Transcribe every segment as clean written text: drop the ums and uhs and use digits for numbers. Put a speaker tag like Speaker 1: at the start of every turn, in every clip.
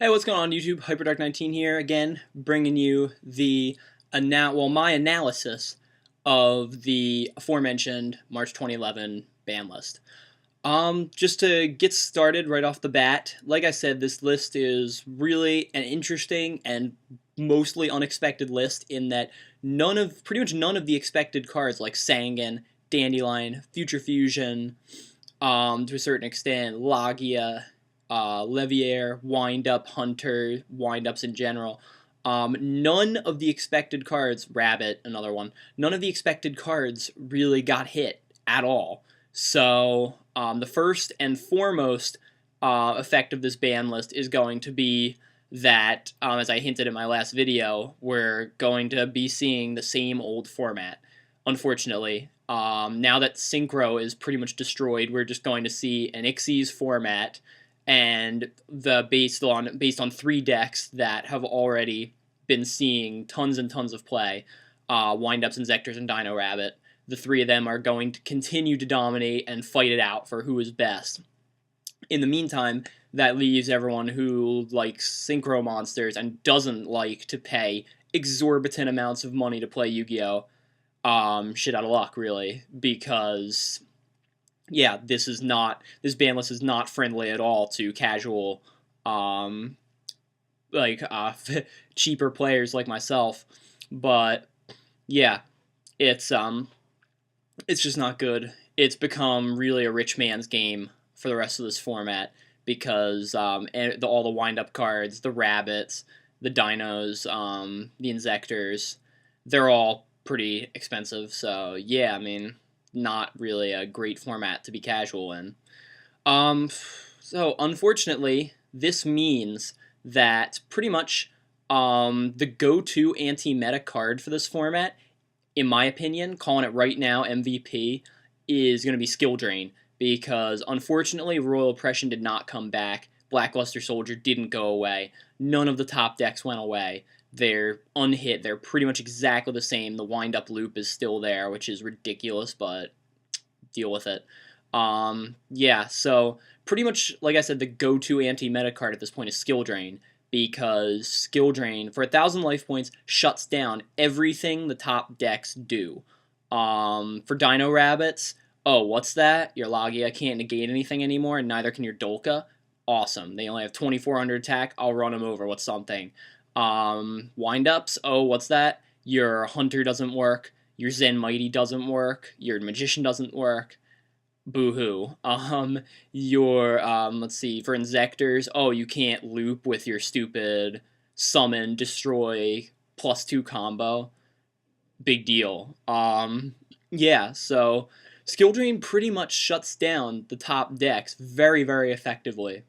Speaker 1: Hey, what's going on YouTube? HyperDark19 here again, bringing you my analysis of the aforementioned March 2011 ban list. Just to get started right off the bat, like I said, this list is really an interesting and mostly unexpected list in that pretty much none of the expected cards like Sangan, Dandelion, Future Fusion, to a certain extent, Logia, Leviair, Wind-Up, Hunter, Wind-Ups in general. None of the expected cards, Rabbit, another one, none of the expected cards really got hit at all. So the first and foremost effect of this ban list is going to be that, as I hinted in my last video, we're going to be seeing the same old format, unfortunately. Now that Synchro is pretty much destroyed, we're just going to see an Xyz format, and based on 3 decks that have already been seeing tons and tons of play, Windups, Inzectors, and Dino Rabbit. The 3 of them are going to continue to dominate and fight it out for who is best. In the meantime, that leaves everyone who likes Synchro monsters and doesn't like to pay exorbitant amounts of money to play Yu-Gi-Oh! Shit out of luck, really, because yeah, this ban list is not friendly at all to casual, cheaper players like myself. But yeah, it's just not good. It's become really a rich man's game for the rest of this format because all the wind-up cards, the rabbits, the dinos, the inzectors, they're all pretty expensive. So yeah, I mean, not really a great format to be casual in. So unfortunately, this means that pretty much the go-to anti-meta card for this format, in my opinion, calling it right now MVP, is going to be Skill Drain, because unfortunately Royal Oppression did not come back, Blackluster Soldier didn't go away, none of the top decks went away. They're unhit. They're pretty much exactly the same. The wind-up loop is still there, which is ridiculous, but deal with it. Yeah, so pretty much, like I said, the go-to anti-meta card at this point is Skill Drain, because Skill Drain, for 1,000 life points, shuts down everything the top decks do. For Dino Rabbits, oh, what's that? Your Logia can't negate anything anymore, and neither can your Dolka. Awesome. They only have 2,400 attack. I'll run them over with something. Wind-ups, oh, what's that? Your Hunter doesn't work, your Zen Mighty doesn't work, your Magician doesn't work. Boo-hoo. Let's see, for Inzectors, oh, you can't loop with your stupid Summon, Destroy, +2 combo. Big deal. Yeah, so Skill Drain pretty much shuts down the top decks very, very effectively.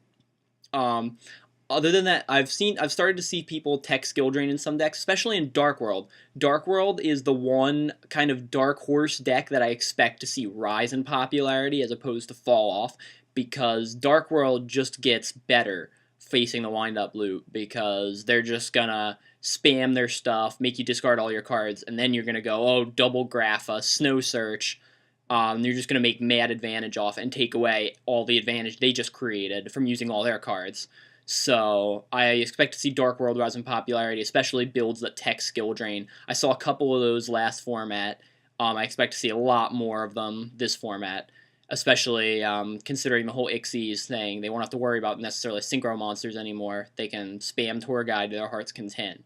Speaker 1: Other than that, I've started to see people tech Skill Drain in some decks, especially in Dark World. Dark World is the one kind of dark horse deck that I expect to see rise in popularity as opposed to fall off, because Dark World just gets better facing the wind-up loop, because they're just gonna spam their stuff, make you discard all your cards, and then you're gonna go, oh, double Grapha, Snow Search. You're just gonna make mad advantage off and take away all the advantage they just created from using all their cards. So I expect to see Dark World rise in popularity, especially builds that tech Skill Drain. I saw a couple of those last format. I expect to see a lot more of them this format, especially considering the whole Xyz thing. They won't have to worry about necessarily Synchro monsters anymore. They can spam Tour Guide to their heart's content.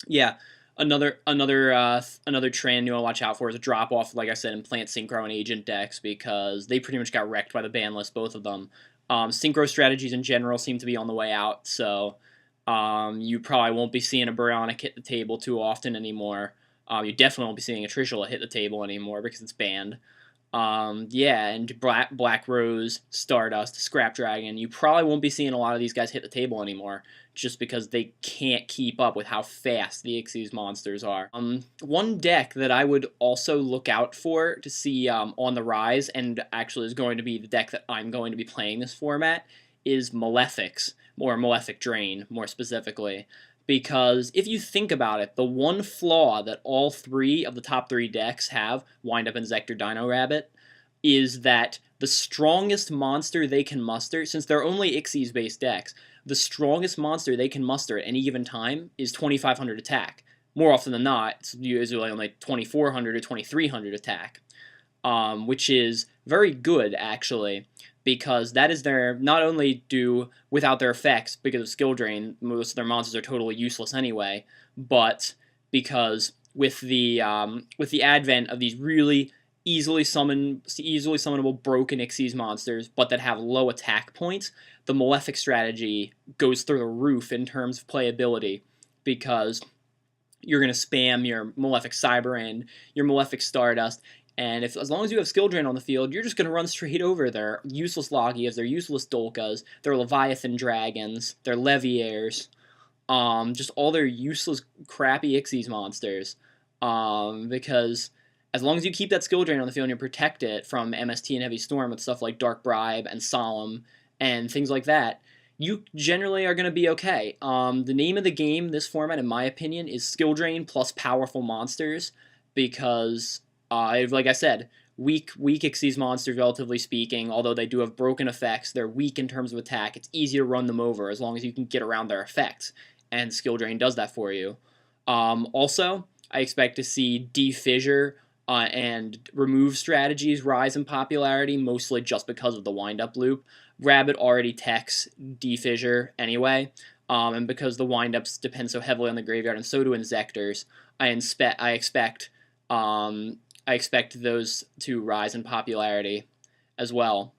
Speaker 1: Yeah, another trend you want to watch out for is a drop off, like I said, in Plant Synchro and Agent decks, because they pretty much got wrecked by the ban list, both of them. Synchro strategies in general seem to be on the way out, so you probably won't be seeing a Baryonyx hit the table too often anymore. You definitely won't be seeing a Trishula hit the table anymore because it's banned. Yeah, and Black Rose, Stardust, Scrap Dragon, you probably won't be seeing a lot of these guys hit the table anymore, just because they can't keep up with how fast the Xyz monsters are. One deck that I would also look out for to see on the rise, and actually is going to be the deck that I'm going to be playing this format, is Malefics, or Malefic Drain, more specifically. Because if you think about it, the one flaw that all 3 of the top 3 decks have, Wind-Up, Inzector, Dino Rabbit, is that the strongest monster they can muster, since they're only Ixies based decks, the strongest monster they can muster at any given time is 2,500 attack. More often than not, it's usually only 2,400 or 2,300 attack, which is very good actually, because that is their, not only do without their effects because of skill drain, most of their monsters are totally useless anyway, but because with the advent of these really easily summonable broken Ixies monsters, but that have low attack points, the Malefic strategy goes through the roof in terms of playability, because you're going to spam your Malefic Cyberend, your Malefic Stardust, and if as long as you have skill drain on the field, you're just going to run straight over their useless Logias, their useless Dolkas, their Leviathan Dragons, their Leviaires, just all their useless, crappy Ixies monsters. Because as long as you keep that skill drain on the field and you protect it from MST and Heavy Storm with stuff like Dark Bribe and Solemn and things like that, you generally are going to be okay. The name of the game, this format, in my opinion, is skill drain plus powerful monsters, because, like I said, weak Ixies monsters, relatively speaking, although they do have broken effects, they're weak in terms of attack. It's easy to run them over as long as you can get around their effects, and skill drain does that for you. Also, I expect to see defissure and remove strategies rise in popularity, mostly just because of the wind-up loop. Rabbit already techs defissure anyway, and because the wind-ups depend so heavily on the graveyard, and so do Inzectors, I expect those to rise in popularity as well.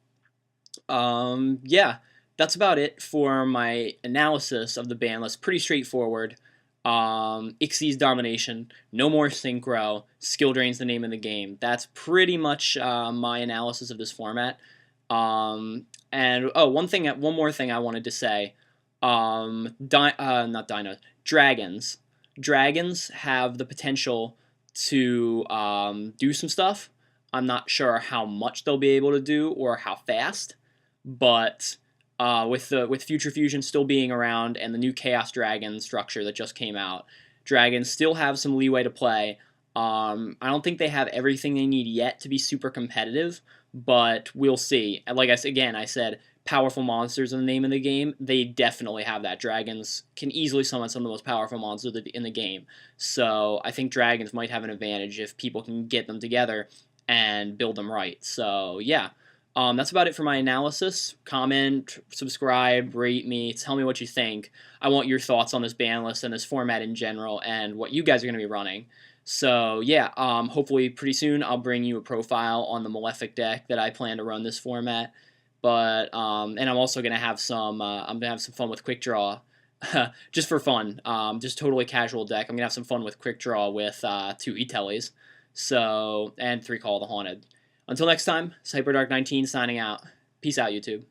Speaker 1: Yeah, that's about it for my analysis of the ban list. Pretty straightforward. Ixies domination, no more synchro, skill drain's the name of the game. That's pretty much my analysis of this format. And one more thing I wanted to say. Not dinos, dragons. Dragons have the potential to do some stuff. I'm not sure how much they'll be able to do or how fast, but with Future Fusion still being around and the new Chaos Dragon structure that just came out, dragons still have some leeway to play. I don't think they have everything they need yet to be super competitive, but we'll see. And like I said, powerful monsters in the name of the game. They definitely have that. Dragons can easily summon some of the most powerful monsters in the game. So I think dragons might have an advantage if people can get them together and build them right. So yeah. That's about it for my analysis. Comment, subscribe, rate me, tell me what you think. I want your thoughts on this ban list and this format in general and what you guys are going to be running. So yeah, hopefully pretty soon I'll bring you a profile on the Malefic deck that I plan to run this format. But and I'm also gonna have some fun with Quick Draw, just for fun. Just totally casual deck. I'm gonna have some fun with Quick Draw with 2 E-Tellies, so and 3 Call of the Haunted. Until next time, it's HyperDark19 signing out. Peace out, YouTube.